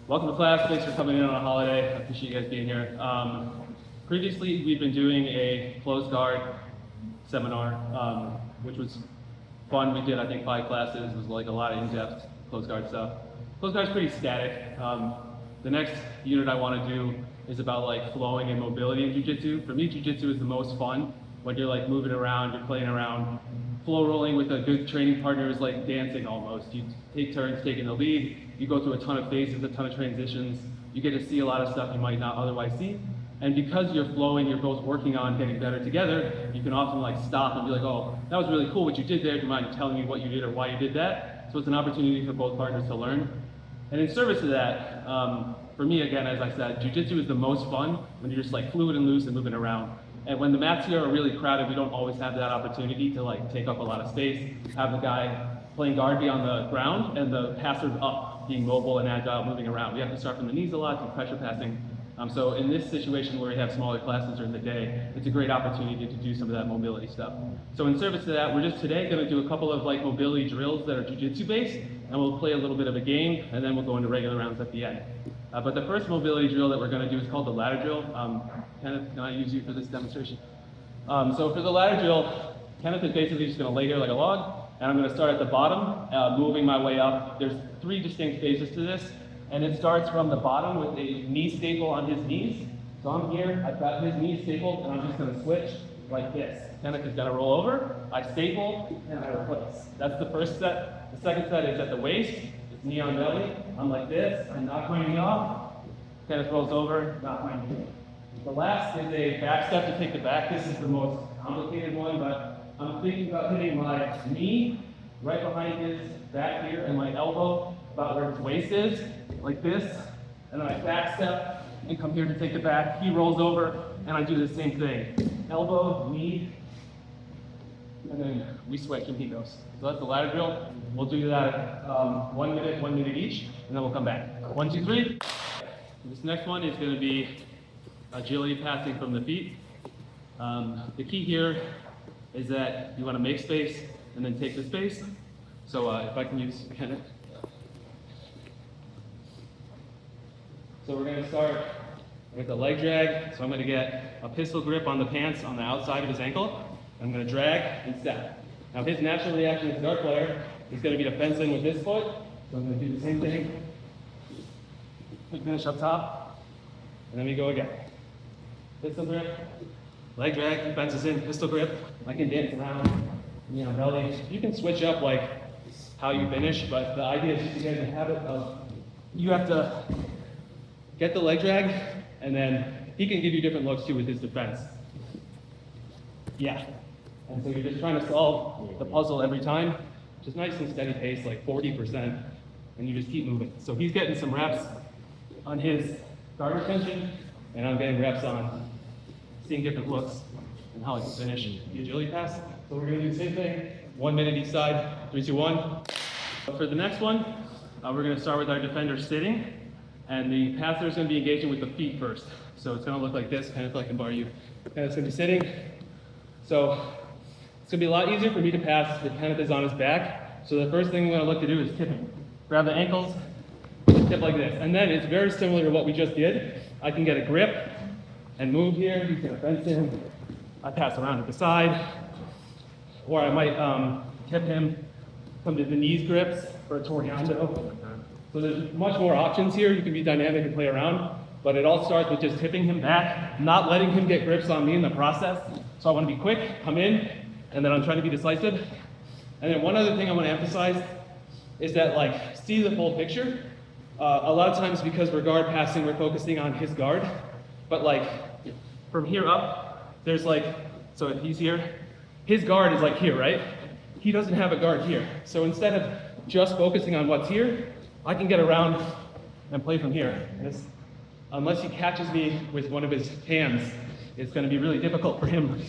Welcome to class. Thanks for coming in on a holiday. I appreciate you guys being here. Previously, we've been doing a closed guard seminar, which was fun. We did, I think, 5 classes. It was like a lot of in-depth closed guard stuff. Closed guard is pretty static. The next unit I want to do is about like flowing and mobility in jiu-jitsu. For me, jiu-jitsu is the most fun when you're like moving around, you're playing around. Flow rolling with a good training partner is like dancing almost. You take turns taking the lead, you go through a ton of phases, a ton of transitions, you get to see a lot of stuff you might not otherwise see. And because you're flowing, you're both working on getting better together, you can often like stop and be like, oh, that was really cool what you did there, do you mind telling me what you did or why you did that? So it's an opportunity for both partners to learn. And in service to that, for me again, as I said, jiu-jitsu is the most fun when you're just like fluid and loose and moving around. And when the mats here are really crowded, we don't always have that opportunity to like take up a lot of space, have the guy playing guard be on the ground and the passers up, being mobile and agile, moving around. We have to start from the knees a lot, do pressure passing. So in this situation where we have smaller classes during the day, it's a great opportunity to do some of that mobility stuff. So in service to that, we're just today going to do a couple of like mobility drills that are jiu-jitsu based, and we'll play a little bit of a game, and then we'll go into regular rounds at the end. But the first mobility drill that we're going to do is called the ladder drill. Kenneth, can I use you for this demonstration? So for the ladder drill, Kenneth is basically just going to lay here like a log, and I'm going to start at the bottom, moving my way up. There's 3 distinct phases to this, and it starts from the bottom with a knee staple on his knees. So I'm here, I've got his knees stapled, and I'm just going to switch like this. Kenneth is going to roll over, I staple, and I replace. That's the first set. The second set is at the waist. Knee on belly, I'm like this, I knock my knee off, Kenneth rolls over, knock my knee. The last is a back step to take the back. This is the most complicated one, but I'm thinking about hitting my knee right behind his back here and my elbow about where his waist is, like this, and then I back step and come here to take the back. He rolls over, and I do the same thing. Elbow, knee, and then we switch and he goes. So that's the ladder drill. We'll do that 1 minute each, and then we'll come back. 1, 2, 3. This next one is going to be agility passing from the feet. The key here is that you want to make space and then take the space. So if I can use Kenneth. So we're going to start with a leg drag. So I'm going to get a pistol grip on the pants on the outside of his ankle. I'm going to drag and step. Now his natural reaction as a guard player is going to be to fence in with this foot. So I'm going to do the same thing. Quick finish up top, and then we go again. Pistol grip, leg drag, fences in, pistol grip. I can dance around, knee on belly. You can switch up like how you finish, but the idea is just to get in the habit of you have to get the leg drag, and then he can give you different looks too with his defense. Yeah. And so you're just trying to solve the puzzle every time, just nice and steady pace, like 40%, and you just keep moving. So he's getting some reps on his guard retention, and I'm getting reps on seeing different looks and how I can finish the agility pass. So we're going to do the same thing, 1 minute each side, 3, 2, 1. For the next one, we're going to start with our defender sitting, and the passer is going to be engaging with the feet first. So it's going to look like this, kind of like I can bar you. And it's going to be sitting. So it's going to be a lot easier for me to pass if Kenneth is on his back. So the first thing I'm going to look to do is tip him. Grab the ankles, tip like this. And then it's very similar to what we just did. I can get a grip and move here. He's going to fence in. I pass around to the side. Or I might tip him, come to the knees grips for a Toriando. So there's much more options here. You can be dynamic and play around. But it all starts with just tipping him back, not letting him get grips on me in the process. So I want to be quick, come in, and then I'm trying to be decisive. And then one other thing I want to emphasize is that, like, see the full picture. A lot of times because we're guard passing, we're focusing on his guard. But like, from here up, there's like, so if he's here, his guard is like here, right? He doesn't have a guard here. So instead of just focusing on what's here, I can get around and play from here. Unless he catches me with one of his hands, it's going to be really difficult for him.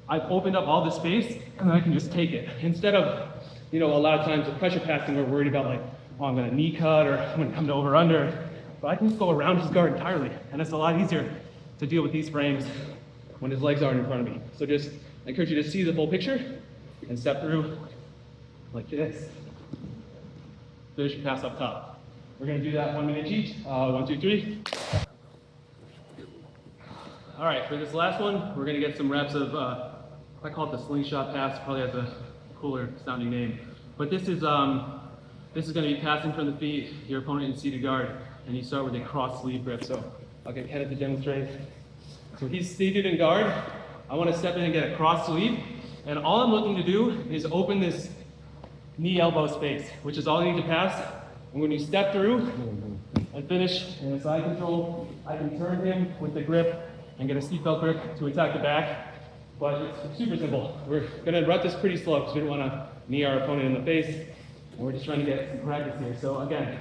I've opened up all the space, and then I can just take it. Instead of, a lot of times with pressure passing, we're worried about like, oh, I'm going to knee cut, or I'm going to come to over-under. But I can just go around his guard entirely, and it's a lot easier to deal with these frames when his legs aren't in front of me. So just, I encourage you to see the full picture and step through like this. Finish your pass up top. We're gonna do that 1 minute each. 1, 2, 3. All right, for this last one, we're gonna get some reps of, I call it the slingshot pass, probably has a cooler sounding name. But this is gonna be passing from the feet, your opponent in seated guard, and you start with a cross sleeve grip. So I'll get Kenneth to demonstrate. So he's seated in guard. I wanna step in and get a cross sleeve, and all I'm looking to do is open this knee elbow space, which is all I need to pass. And when you step through and finish in a side control, I can turn him with the grip and get a seatbelt grip to attack the back. But it's super simple. We're gonna rep this pretty slow because we don't wanna knee our opponent in the face. And we're just trying to get some practice here. So again,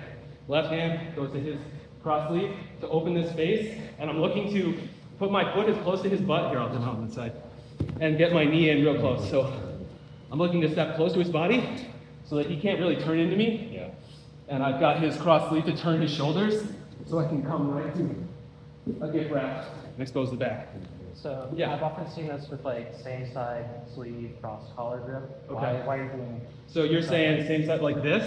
left hand goes to his cross sleeve to open this space. And I'm looking to put my foot as close to his butt. Here, I'll come out on the side. And get my knee in real close. So I'm looking to step close to his body so that he can't really turn into me. Yeah. And I've got his cross sleeve to turn his shoulders so I can come right to a gift wrap and expose the back. So Yeah. I've often seen this with like same side sleeve cross collar grip. Okay. Why are you doing So you're saying same side like this?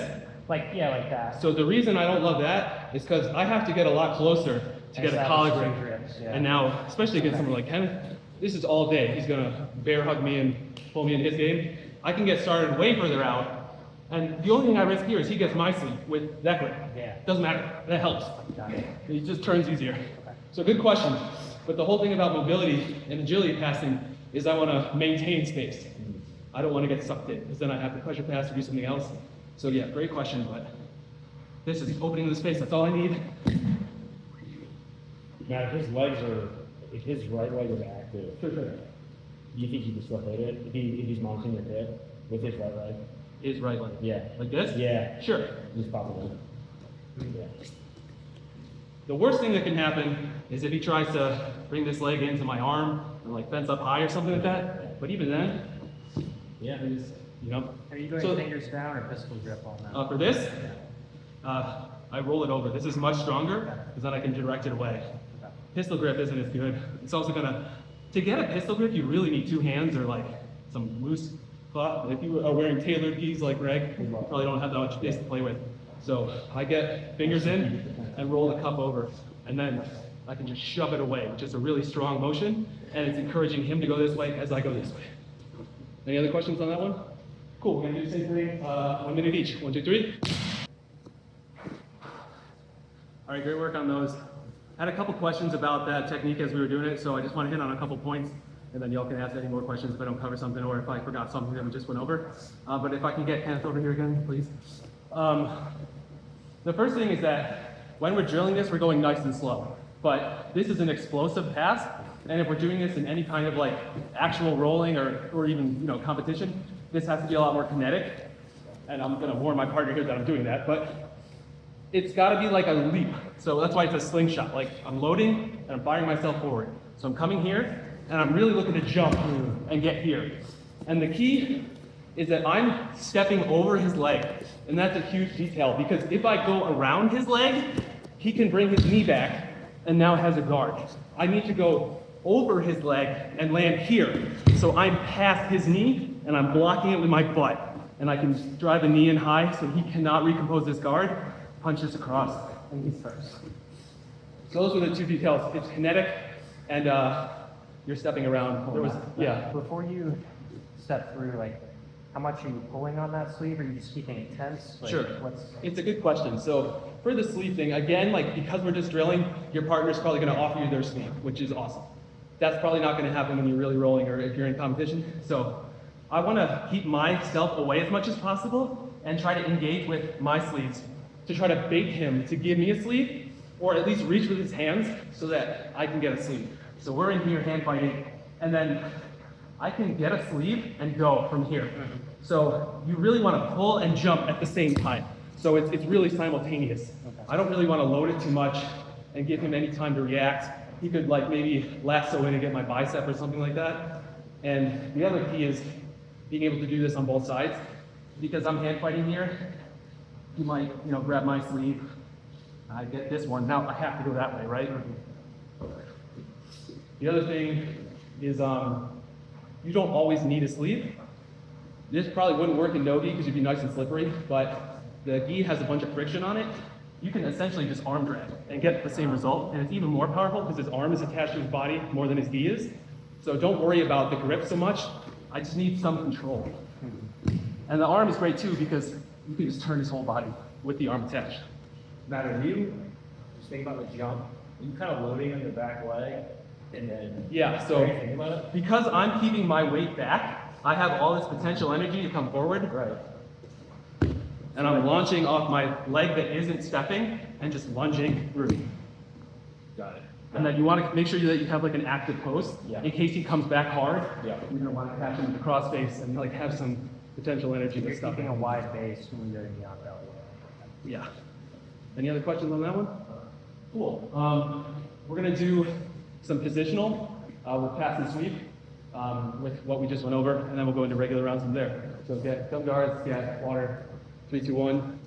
like like that? So the reason I don't love that is because I have to get a lot closer to get a collar grip. Grips, yeah. And now, especially against someone like Kenneth, this is all day. He's gonna bear hug me and pull me in his game. I can get started way further out. And the only thing I risk here is he gets my sleeve with that grip. Yeah. Doesn't matter. That helps. Got it. It just turns easier. So good question. But the whole thing about mobility and agility passing is I want to maintain space. I don't want to get sucked in because then I have to pressure pass or do something else. So yeah, great question, but this is opening the space. That's all I need. Now, if his right leg is active, Sure. do you think he can still hit it if he's mounting your hip with his right leg? His right leg. Yeah. Like this? Yeah. Sure. Just pop it in. Yeah. The worst thing that can happen is if he tries to bring this leg into my arm or like fence up high or something like that. But even then, Yeah. I just, you know. Are you doing So- fingers down or pistol grip on that? For this, I roll it over. This is much stronger because then I can direct it away. Pistol grip isn't as good. It's also to get a pistol grip, you really need two hands or like some loose cloth. If you are wearing tailored gis like Greg, you probably don't have that much space to play with. So I get fingers in and roll the cup over, and then I can just shove it away, which is a really strong motion, and it's encouraging him to go this way as I go this way. Any other questions on that one? Cool, we're gonna do the same thing, 1 minute each. 1, 2, 3. All right, great work on those. I had a couple questions about that technique as we were doing it, so I just want to hit on a couple points, and then y'all can ask any more questions if I don't cover something or if I forgot something that we just went over. But if I can get Kenneth over here again, please. The first thing is that when we're drilling this, we're going nice and slow. But this is an explosive pass, and if we're doing this in any kind of like actual rolling or even competition, this has to be a lot more kinetic. And I'm gonna warn my partner here that I'm doing that, but it's gotta be like a leap. So that's why it's a slingshot. Like I'm loading and I'm firing myself forward. So I'm coming here and I'm really looking to jump and get here. And the key is that I'm stepping over his leg. And that's a huge detail because if I go around his leg, he can bring his knee back and now has a guard. I need to go over his leg and land here. So I'm past his knee and I'm blocking it with my butt. And I can drive a knee in high so he cannot recompose this guard, punches across, and he starts. So those were the two details. It's kinetic and you're stepping around. There was, yeah. Before you step through, like, how much are you pulling on that sleeve? Or are you just keeping it tense? Like, Sure. It's a good question. So for the sleeve thing, again, like because we're just drilling, your partner's probably gonna offer you their sleeve, which is awesome. That's probably not gonna happen when you're really rolling or if you're in competition. So I wanna keep myself away as much as possible and try to engage with my sleeves to try to bait him to give me a sleeve or at least reach with his hands so that I can get a sleeve. So we're in here hand fighting and then I can get a sleeve and go from here. So you really want to pull and jump at the same time. So it's really simultaneous. Okay. I don't really want to load it too much and give him any time to react. He could like maybe lasso in and get my bicep or something like that. And the other key is being able to do this on both sides. Because I'm hand fighting here, he might grab my sleeve. I get this one. Now I have to go that way, right? The other thing is you don't always need a sleeve. This probably wouldn't work in no-gi because you'd be nice and slippery, but the gi has a bunch of friction on it. you can essentially just arm drag and get the same result. And it's even more powerful because his arm is attached to his body more than his gi is. So don't worry about the grip so much. I just need some control. And the arm is great too because you can just turn his whole body with the arm attached. Matt, are you just thinking about the jump? Are you kind of loading on your back leg and then? Yeah, so Think about it? because I'm keeping my weight back, I have all this potential energy to come forward. Right. And I'm launching off my leg that isn't stepping and just lunging through. Got it. And then you want to make sure that you have like an active post Yeah. in case he comes back hard. Yeah. You're gonna want to catch him with the cross face and like have some potential energy to You're stop keeping a him. wide base when you're in the belly. Yeah. Any other questions on that one? Cool. We're gonna do some positional. We'll pass and sweep with what we just went over, and then we'll go into regular rounds from there. So get thumb guards, get water, 3, 2, 1.